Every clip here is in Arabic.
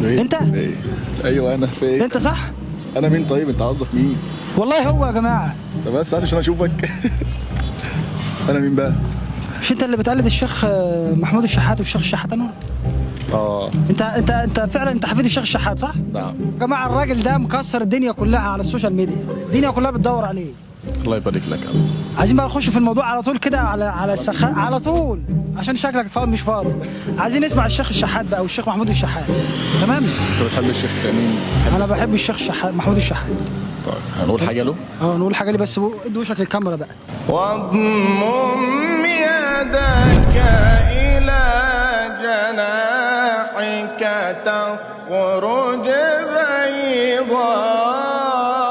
انت؟ إيه؟ ايوه انا فين؟ انت صح؟ انا مين طيب؟ انت قصدك مين؟ والله هو يا جماعه. طب بس عشان اشوفك. انا مين بقى؟ مش انت اللي بتقلد الشيخ محمود الشحات والشيخ الشحات انور؟ اه انت فعلا انت حفيد الشيخ الشحات صح؟ نعم. يا جماعه الراجل ده مكسر الدنيا كلها على السوشيال ميديا، الدنيا كلها بتدور عليه. الله يبارك لك يا عم. عايزين بقى نخش في الموضوع على طول كده، على السخاء على طول، عشان شكلك فاضي مش فاضي. عايزين نسمع الشيخ الشحات بقى والشيخ محمود الشحات. تمام؟ انت بتحب الشيخ مين؟ انا بحب الشيخ الشحات محمود الشحات. طيب هنقول حاجه له؟ نقول حاجه لي بس ادي وشك للكاميرا بقى. واضمم يدك إلى جناحك تخرج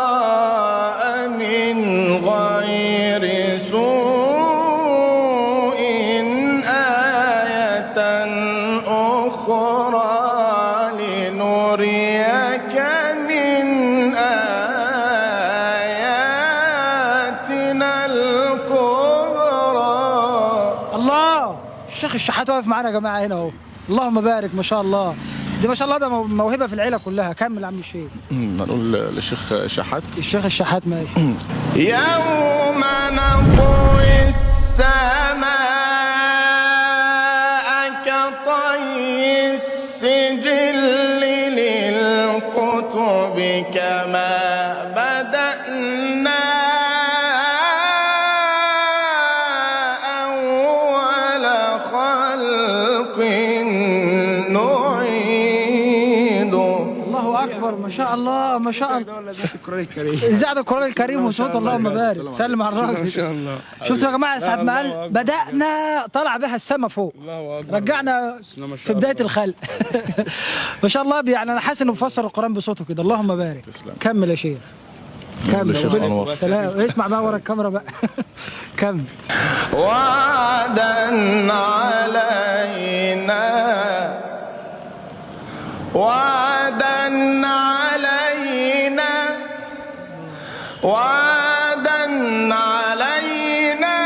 بيضاء من غير سوء آية أخرى لنريك من آياتنا الكبرى. الله، الشيخ الشحات واقف معانا يا جماعه هنا اهو. اللهم بارك ما شاء الله. دي ما شاء الله ده موهبه في العيله كلها. كمل يا عم الشيخ. هنقول للشيخ شحات. الشيخ الشحات ماشي. يوم نطوي السماء كطي السجل للكتب كما بدأنا أول خلق نعيد. الله اكبر ما شاء الله ما شاء الله. إذاعة القرآن الكريم. إذاعة القرآن الكريم وصوت اللهم بارك. سلم على ما الراجل. شاء الله. شفتوا يا جماعه ساعه ما الله قال أكبر. بدأنا طلع بها السما فوق. الله أكبر. رجعنا ما شاء في بدايه الله. الخلق. ما شاء الله. يعني انا حاسس انه مفسر القرآن بصوته كده. اللهم بارك. تسلم. كمل يا شيخ. كمل. الشيخ أنور. سلام. اسمع بقى ورا الكاميرا بقى. كمل. وعدا علينا وعدا علينا وعدا علينا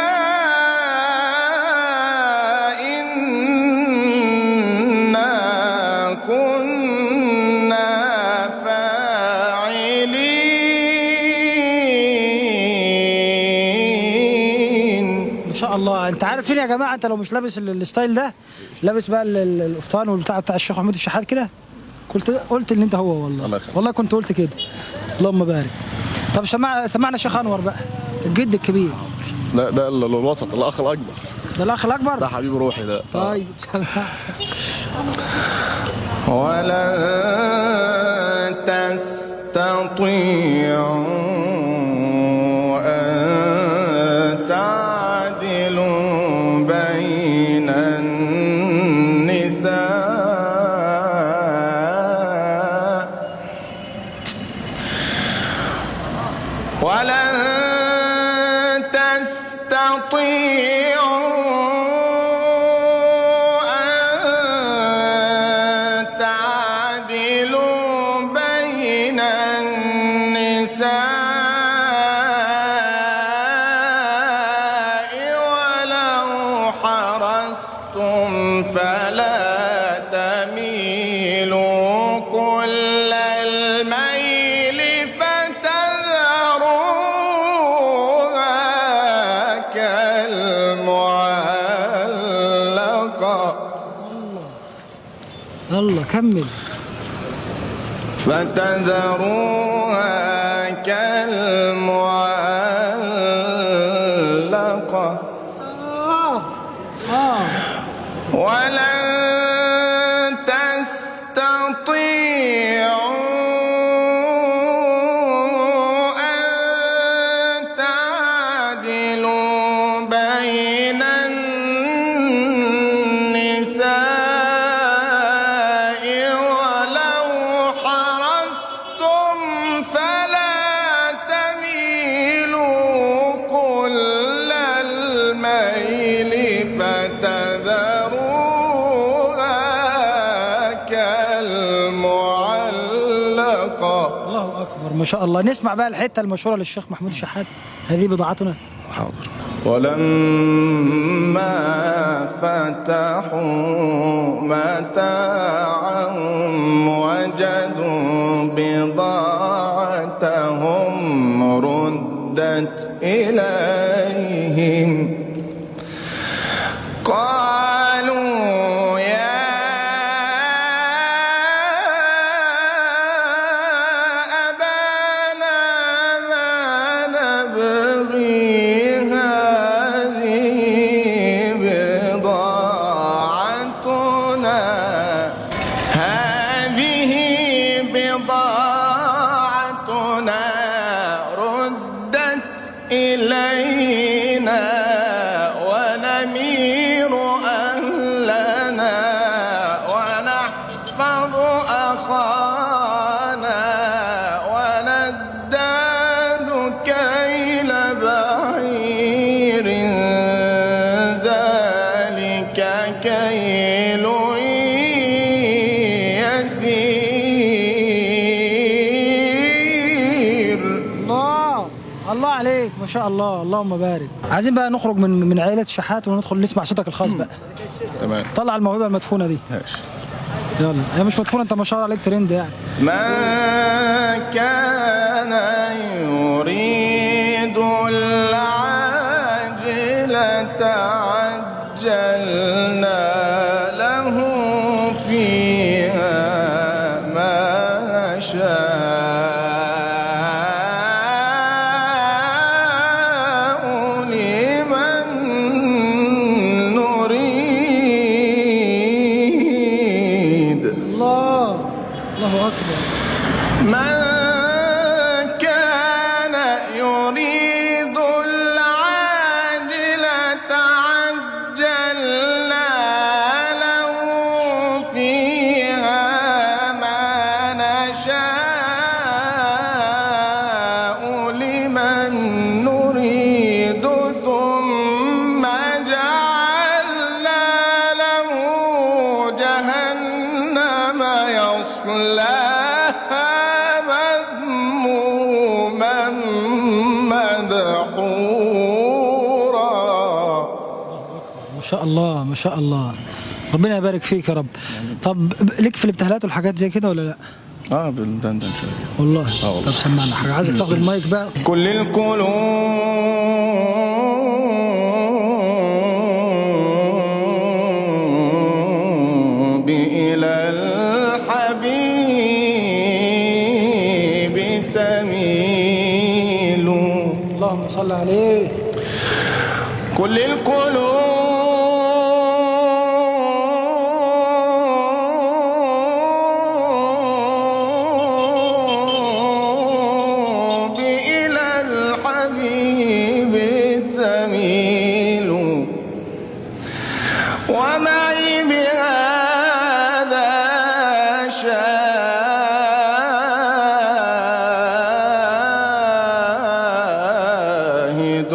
إنا كنا فاعلين. ما شاء الله. انت عارف فين يا جماعه؟ انت لو مش لابس الستايل ده، لابس بقى القفطان والبتاع بتاع الشيخ محمود الشحات كده، قلت ان انت هو. والله الله يخليك. والله كنت قلت كده. اللهم بارك. طب سمعنا الشيخ انور بقى، الجد الكبير. لا ده الوسط، الاخ الاكبر. ده الاخ الاكبر. ده حبيب روحي ده. طيب. ولن تستطيعوا أن تعدلوا بين النساء ولن تستطيعوا أن تعدلوا بين النساء ولو حرصتم فلا تميلوا كل الميل فتذروها كالمعلقة الله كمل. فتذروها كالمعلقة ولن تستطيعوا أن تعدلوا بين النساء ولو حرصتم فلا تميلوا كل الميل فتذروها كالمعلقة. الله اكبر ما شاء الله. نسمع بقى الحته المشهوره للشيخ محمود الشحات. هذه بضاعتنا. حاضر. ولما فتحوا متاعهم ونمير أهلنا ونحفظ أخانا ونزداد كيل بعير ذلك كيل يسير. الله عليك ما شاء الله، اللهم بارك. عايزين بقى نخرج من عائلة الشحات وندخل نسمع صوتك الخاص بقى. تمام. طلع الموهبة المدفونة دي. ماشي. يلا، هي مش مدفونة، انت ما شاء الله عليك ترند يعني. ما كان يريد العاجلة عجلنا له فيها ما نشاء لمن نريد. الله أكبر. من كان يريد العاجلة عجلنا له فيها ما نشاء لمن نريد ثم جعلنا له جهنم يصلاها مذموما مدحورا. ما شاء الله ما شاء الله، ربنا يبارك فيك يا رب. طب ليك في الابتهالات والحاجات زي كده ولا لا؟ بندن شويه والله. والله. طب سمعنا حاجة، عايزك تاخد المايك بقى. كل القلوب إلى الحبيب تميل. اللهم صل عليه. كل القلوب إلى الحبيب تميل ومعي بهذا شاهد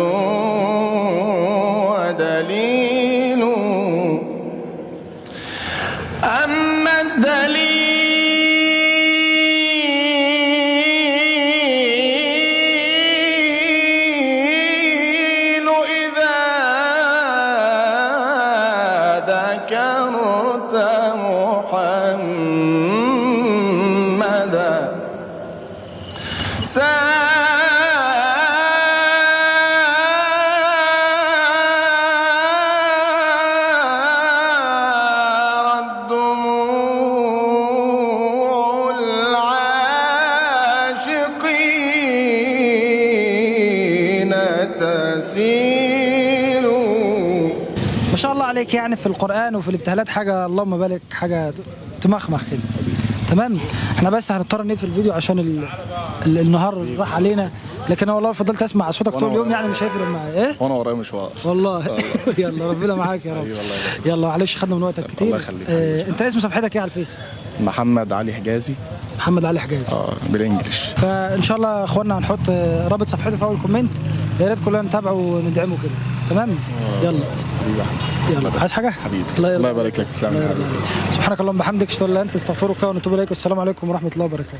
ودليل. أما الدليل إذا ذكرت محمدا سارت دموع العاشقين تسيل. ما شاء الله عليك، يعني في القرآن وفي الابتهالات حاجة اللهم بارك، حاجة تمخمخ كده. تمام. احنا بس هنضطر نقفل الفيديو عشان النهار راح علينا، لكن انا والله فضلت اسمع صوتك طول اليوم، يعني مش هيفرق معايا ايه. وانا ورايا مشوار والله. يلا ربنا معاك يا رب. يلا معلش خدنا من وقتك كتير. الله يخليك. انت اسم صفحتك ايه على الفيس؟ محمد علي حجازي. محمد علي حجازي. بالانجلش. فان شاء الله يا اخوانا هنحط رابط صفحته في اول كومنت، يا ريت كلنا نتابعه وندعمه كده. تمام. يلا حبيبي احمد. يلا، عايز حاجه؟ حبيبي. الله يبارك لك. تسلم يا حبيبي. سبحانك اللهم وبحمدك، اشهد ان لا اله الا انت، استغفرك ونتوب اليك، والسلام عليكم ورحمه الله وبركاته.